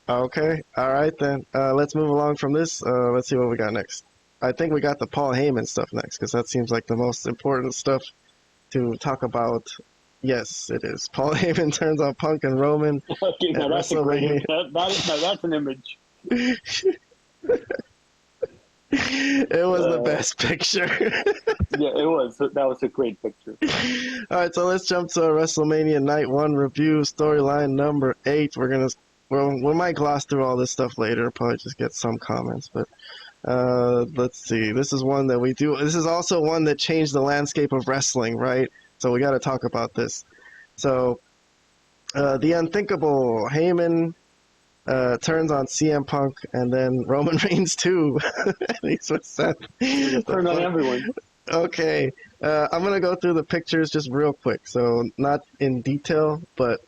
Okay. All right, then. Let's move along from this. Let's see what we got next. I think we got the Paul Heyman stuff next, because that seems like the most important stuff to talk about. Yes, it is. Paul Heyman turns on Punk and Roman Okay, at now that's a WrestleMania. great. That's an image. It was the best picture. Yeah, it was. That was a great picture. All right, so let's jump to WrestleMania Night 1 review, storyline number 8. We might gloss through all this stuff later, probably just get some comments, but let's see. This is one that we do. This is also one that changed the landscape of wrestling, right? So we got to talk about this. So, the unthinkable, Heyman turns on CM Punk, and then Roman Reigns too. And he's with Seth. Turned on everyone. Okay, I'm gonna go through the pictures just real quick. So not in detail, but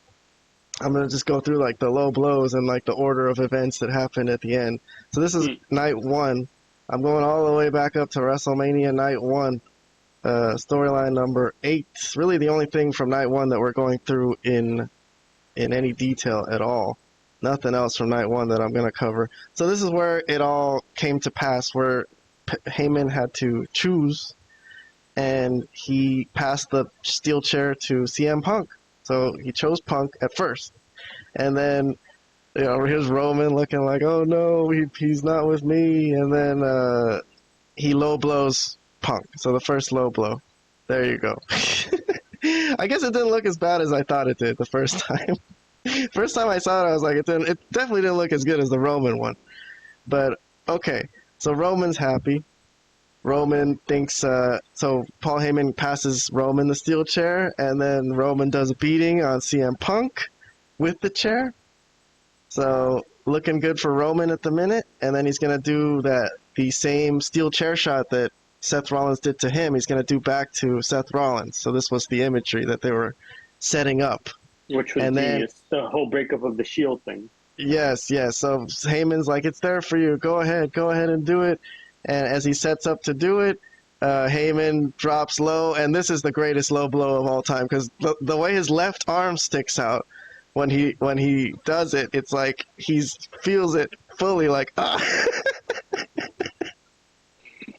I'm gonna just go through like the low blows and like the order of events that happened at the end. So this is night 1. I'm going all the way back up to WrestleMania night 1. Storyline number 8. It's really the only thing from night 1 that we're going through in any detail at all. Nothing else from night 1 that I'm going to cover. So this is where it all came to pass, where Heyman had to choose, and he passed the steel chair to CM Punk. So he chose Punk at first. And then, here's Roman looking like, oh no, he's not with me. And then he low blows Punk. So the first low blow. There you go. I guess it didn't look as bad as I thought it did the first time. First time I saw it, I was like, it definitely didn't look as good as the Roman one. But, okay. So Roman's happy. Roman thinks, so Paul Heyman passes Roman the steel chair, and then Roman does a beating on CM Punk with the chair. So, looking good for Roman at the minute, and then he's going to do the same steel chair shot that Seth Rollins did to him, he's going to do back to Seth Rollins. So this was the imagery that they were setting up. Which was the whole breakup of the Shield thing. Yes. So Heyman's like, it's there for you. Go ahead and do it. And as he sets up to do it, Heyman drops low, and this is the greatest low blow of all time, because the way his left arm sticks out when he does it, it's like he feels it fully, like, ah.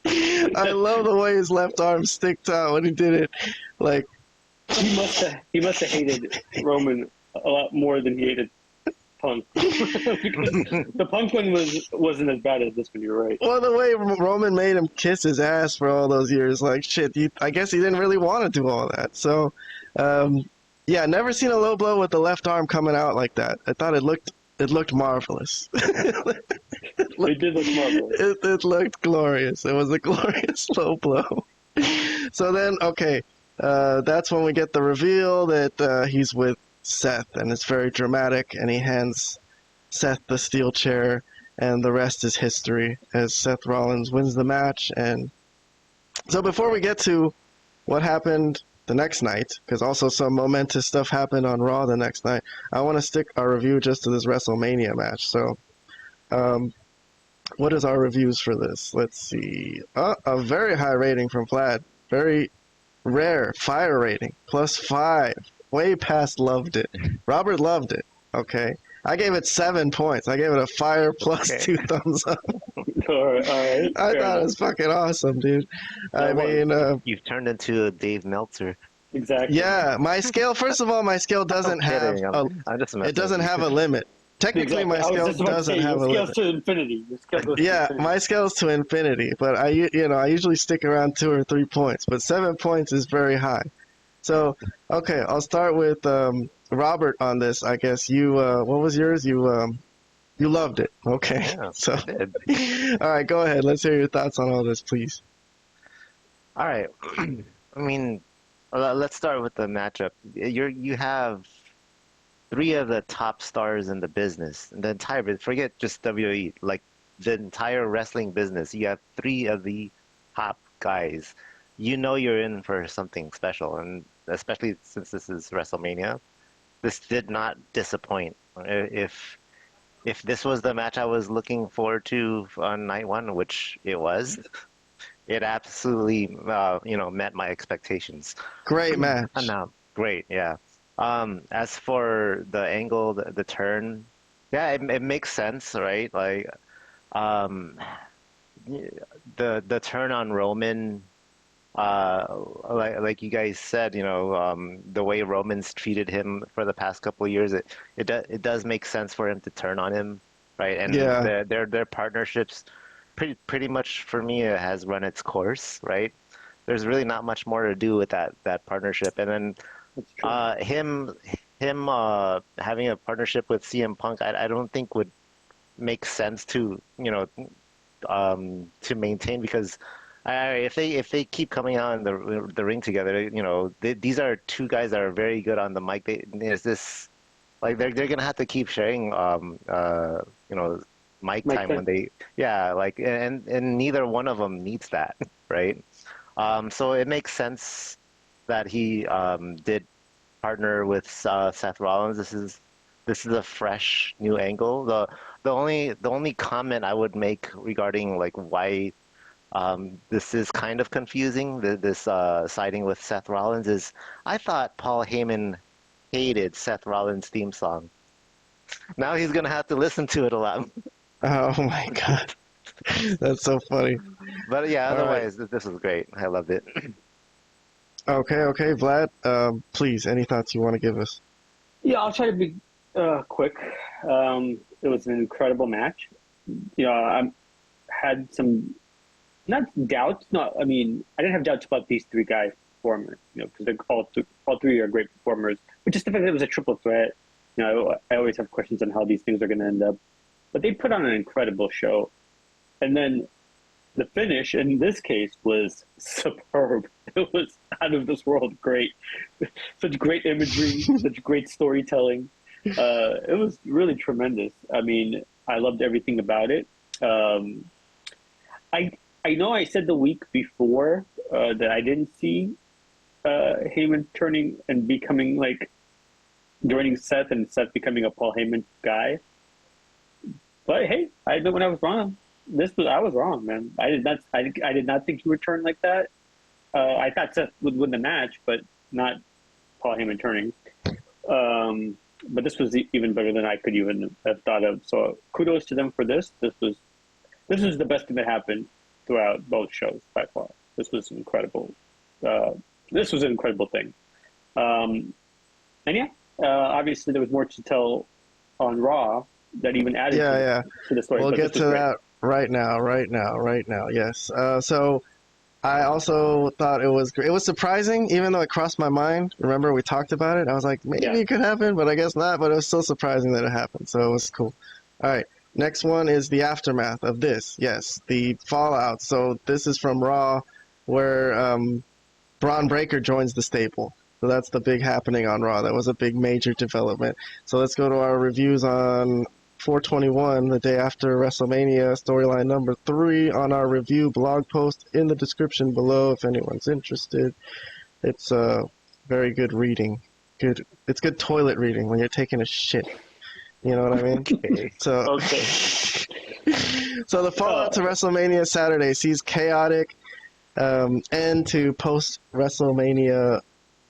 I love the way his left arm sticked out when he did it. Like, he must have hated Roman a lot more than he hated Punk. The Punk one wasn't as bad as this one. You're right. Well, the way Roman made him kiss his ass for all those years, like, shit. I guess he didn't really want to do all that. So, yeah, never seen a low blow with the left arm coming out like that. I thought it looked marvelous. It did look marvelous. It looked glorious. It was a glorious low blow. So then, okay, that's when we get the reveal that he's with Seth, and it's very dramatic, and he hands Seth the steel chair, and the rest is history as Seth Rollins wins the match. And so before we get to what happened the next night, because also some momentous stuff happened on Raw the next night, I want to stick our review just to this WrestleMania match. So what is our reviews for this? Let's see. A very high rating from Vlad. Very rare. Fire rating. +5. Way past loved it. Robert loved it. Okay. I gave it 7 points. I gave it a fire +2 thumbs up. All right. I thought it was fucking awesome, dude. I mean, you've turned into a Dave Meltzer. Exactly. Yeah, my scale. First of all, my scale doesn't have. It doesn't have a limit. Technically, my scale doesn't have a limit. Scale's to infinity. Yeah, my scale's to infinity, but I usually stick around 2 or 3 points, but 7 points is very high. So, okay, I'll start with Robert on this. I guess you. What was yours? You loved it. Okay. Yeah, so, I did. All right, go ahead. Let's hear your thoughts on all this, please. All right. I mean, let's start with the matchup. You have 3 of the top stars in the business, the entire. Forget just WWE. Like the entire wrestling business, you have 3 of the top guys. You're in for something special, and especially since this is WrestleMania, this did not disappoint. If this was the match I was looking forward to on night 1, which it was, it absolutely met my expectations. Great match. Great, yeah. As for the angle, the turn, Yeah, it makes sense, right? Like, um, the turn on Roman, like you guys said, the way Roman's treated him for the past couple of years, it does make sense for him to turn on him, right? And Yeah, their partnerships, pretty much for me, it has run its course, right? There's really not much more to do with that partnership, and then That's true. him having a partnership with CM Punk, I don't think would make sense to maintain because if they keep coming out in the ring together, these are two guys that are very good on the mic. Is this like they're gonna have to keep sharing mic Mike, time when they yeah like and neither one of them needs that, right? So it makes sense that he did partner with Seth Rollins. This is a fresh new angle. The only comment I would make regarding like why this is kind of confusing, this siding with Seth Rollins is I thought Paul Heyman hated Seth Rollins' theme song. Now he's gonna have to listen to it a lot. oh my god, that's so funny. But yeah, All right, otherwise this was great. I loved it. okay, Vlad, please, any thoughts you want to give us? yeah, I'll try to be quick. It was an incredible match. I had some not doubts. No, I mean I didn't have doubts about these three guys' performers. Because they're all three are great performers. But just the fact that it was a triple threat. I always have questions on how these things are going to end up. But they put on an incredible show, and then the finish in this case was superb. It was out of this world great. Such great imagery, such great storytelling. It was really tremendous. I mean, I loved everything about it. I know I said the week before that I didn't see Heyman turning and becoming like joining Seth and Seth becoming a Paul Heyman guy. But hey, I admit when I was wrong. I was wrong, man. I did not think he would turn like that. I thought Seth would win the match, but not Paul Heyman turning. But this was even better than I could even have thought of. So kudos to them for this. This was the best thing that happened throughout both shows by far. This was incredible. This was an incredible thing. And yeah, obviously there was more to tell on Raw that even added to the story. We'll but get to that right now. Yes. So I also thought it was great. It was surprising, even though it crossed my mind. Remember, we talked about it. I was like, maybe it could happen, but I guess not. But it was still surprising that it happened. So it was cool. All right. Next one is the aftermath of this. Yes, the fallout. So this is from Raw, where Braun Breaker joins the stable. So that's the big happening on Raw. That was a big major development. So let's go to our reviews on 421, the day after WrestleMania, storyline number 3 on our review blog post in the description below if anyone's interested. It's very good reading. It's good toilet reading when you're taking a shit. You know what I mean? Okay. So the fallout to WrestleMania Saturday sees chaotic end to post WrestleMania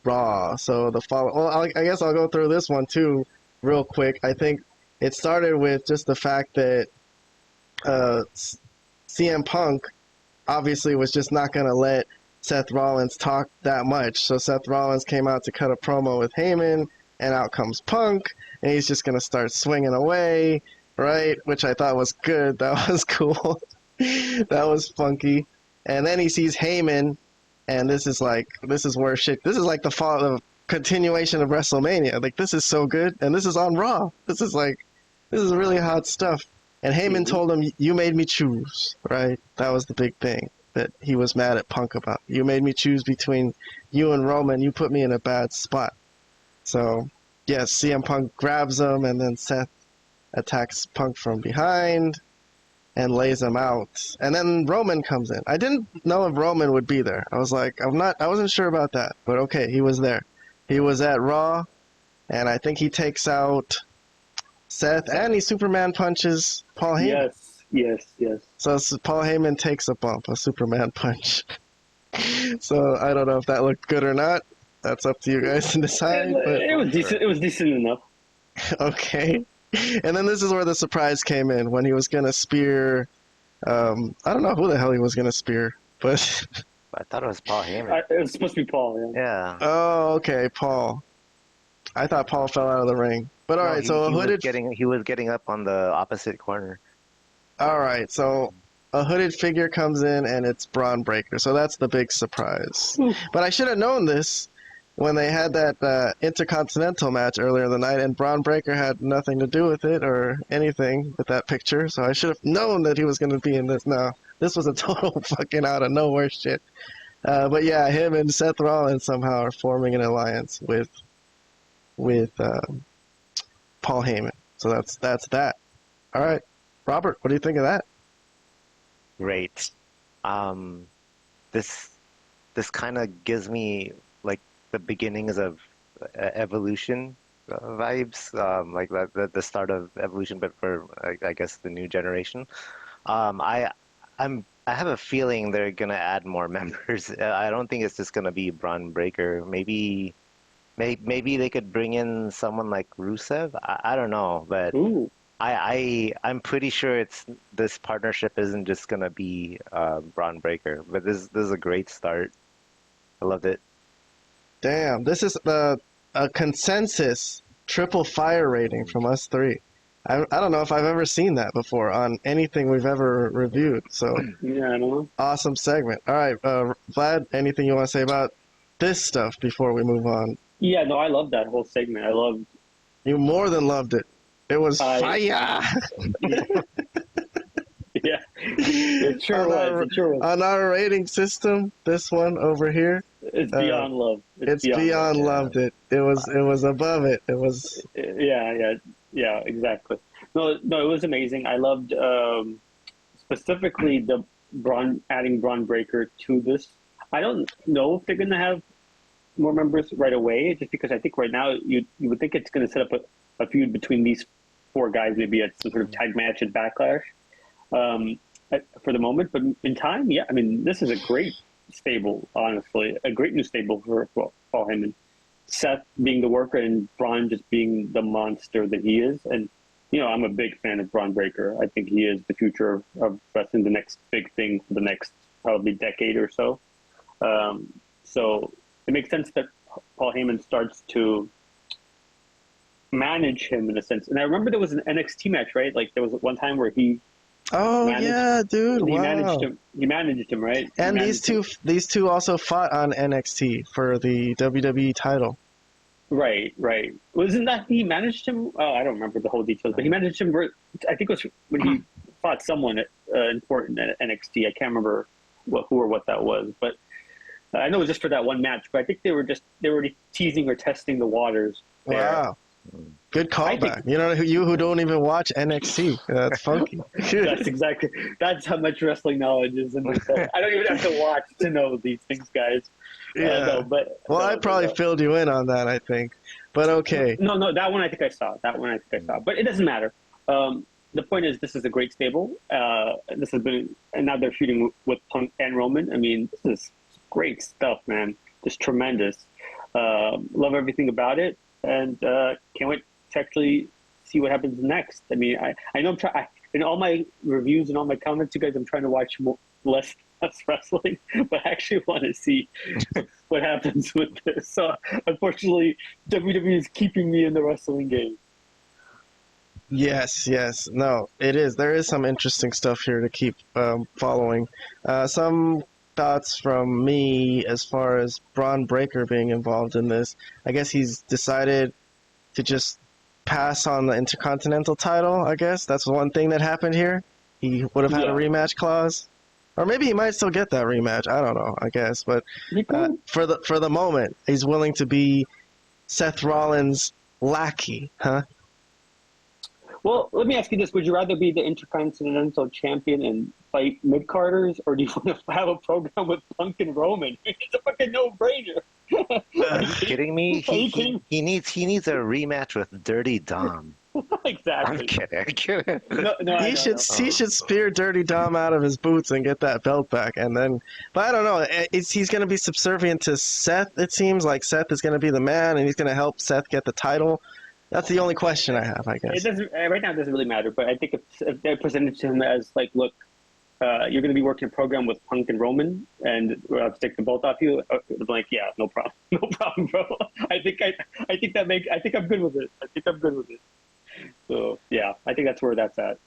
Raw. So the follow. Well, I guess I'll go through this one too, real quick. I think it started with just the fact that CM Punk obviously was just not going to let Seth Rollins talk that much. So Seth Rollins came out to cut a promo with Heyman, and out comes Punk, and he's just going to start swinging away, right? Which I thought was good. That was cool. That was funky. And then he sees Heyman, and this is like the continuation of WrestleMania. Like, this is so good, and this is on Raw. This is really hot stuff. And Heyman told him, "You made me choose," right? That was the big thing that he was mad at Punk about. You made me choose between you and Roman. You put me in a bad spot. So, yes, CM Punk grabs him, and then Seth attacks Punk from behind and lays him out. And then Roman comes in. I didn't know if Roman would be there. I was like, I wasn't sure about that. But okay, he was there. He was at Raw, and I think he takes out Seth, and he Superman punches Paul Heyman. Yes. So Paul Heyman takes a bump, a Superman punch. So I don't know if that looked good or not. That's up to you guys to decide. But It was decent. It was decent enough. okay. And then this is where the surprise came in when he was gonna spear. I don't know who the hell he was gonna spear, but I thought it was Paul Heyman. It was supposed to be Paul. Yeah. Yeah. oh, okay, Paul. I thought Paul fell out of the ring. But all No, right, he, so a he was hooded. getting up on the opposite corner. All right, so a hooded figure comes in and it's Braun Breaker. So that's the big surprise. But I should have known this when they had that Intercontinental match earlier in the night, and Braun Breaker had nothing to do with it or anything with that picture. So I should have known that he was going to be in this. No, this was a total fucking out of nowhere shit. But yeah, him and Seth Rollins somehow are forming an alliance with Paul Heyman. So that's that. All right, Robert, what do you think of that? Great. This kind of gives me like the beginnings of Evolution vibes, like the start of Evolution, but for I guess the new generation. I have a feeling they're gonna add more members. I don't think it's just gonna be Braun Breaker. Maybe they could bring in someone like Rusev. I don't know, but Ooh. I'm pretty sure this partnership isn't just gonna be Braun Breaker. But this is a great start. I loved it. Damn, this is a consensus triple fire rating from us three. I don't know if I've ever seen that before on anything we've ever reviewed. So Yeah, I don't know. awesome segment. All right, Vlad, anything you want to say about this stuff before we move on? Yeah, no, I loved that whole segment. I loved. You more than loved it. It was fire. Yeah, it sure was. It sure was. On our rating system, this one over here, It's beyond love. it's beyond loved it. It was above it. It was. Yeah, exactly. No, it was amazing. I loved specifically the adding Braun Breaker to this. I don't know if they're gonna have more members right away, just because I think right now you would think it's gonna set up a feud between these four guys, maybe at some sort of tag match at Backlash for the moment. But in time, yeah, I mean, this is a great stable, honestly, a great new stable for Paul Heyman. Seth being the worker and Braun just being the monster that he is. And, I'm a big fan of Braun Breaker. I think he is the future of wrestling, the next big thing for the next probably decade or so. So it makes sense that Paul Heyman starts to manage him in a sense. And I remember there was an NXT match, right? Like there was one time where he Yeah, dude! he Wow. managed him, right? And these two also fought on NXT for the WWE title. Right. Wasn't that he managed him? Oh, I don't remember the whole details, but he managed him. I think it was when he fought someone important at NXT. I can't remember who or what that was, but I know it was just for that one match. But I think they were already teasing or testing the waters there. Wow. Good callback. You who don't even watch NXT. That's funky. That's how much wrestling knowledge is in this. I don't even have to watch to know these things, guys. Yeah. I probably filled you in on that, I think. But okay. No, that one I think I saw. But it doesn't matter. The point is, this is a great stable. This has been, and now they're shooting with Punk and Roman. I mean, this is great stuff, man. Just tremendous. Love everything about it. And can't wait to actually see what happens next. I mean, I know in all my reviews and all my comments, you guys, I'm trying to watch less wrestling, but I actually want to see what happens with this. So unfortunately, WWE is keeping me in the wrestling game. Yes. No, it is. There is some interesting stuff here to keep following. Some thoughts from me as far as Braun Breaker being involved in this. I guess he's decided to just pass on the Intercontinental title, I guess. That's one thing that happened here. He would have had a rematch clause. Or maybe he might still get that rematch. I don't know, I guess. But for the moment, he's willing to be Seth Rollins' lackey, huh? Well, let me ask you this. Would you rather be the Intercontinental Champion and fight mid-carders, or do you want to have a program with Punk and Roman? It's a fucking no-brainer. Are you kidding me? He needs a rematch with Dirty Dom. Exactly. I'm kidding. No, he should spear Dirty Dom out of his boots and get that belt back, and then. But I don't know. He's going to be subservient to Seth. It seems like Seth is going to be the man, and he's going to help Seth get the title. That's the only question I have, I It guess. doesn't right now. It doesn't really matter. But I think if they presented to him as like, look, you're going to be working a program with Punk and Roman, and we'll have to take the belt off you. I'm like, yeah, no problem, no problem, bro. I think I'm good with it. I think I'm good with it. So yeah, I think that's where that's at.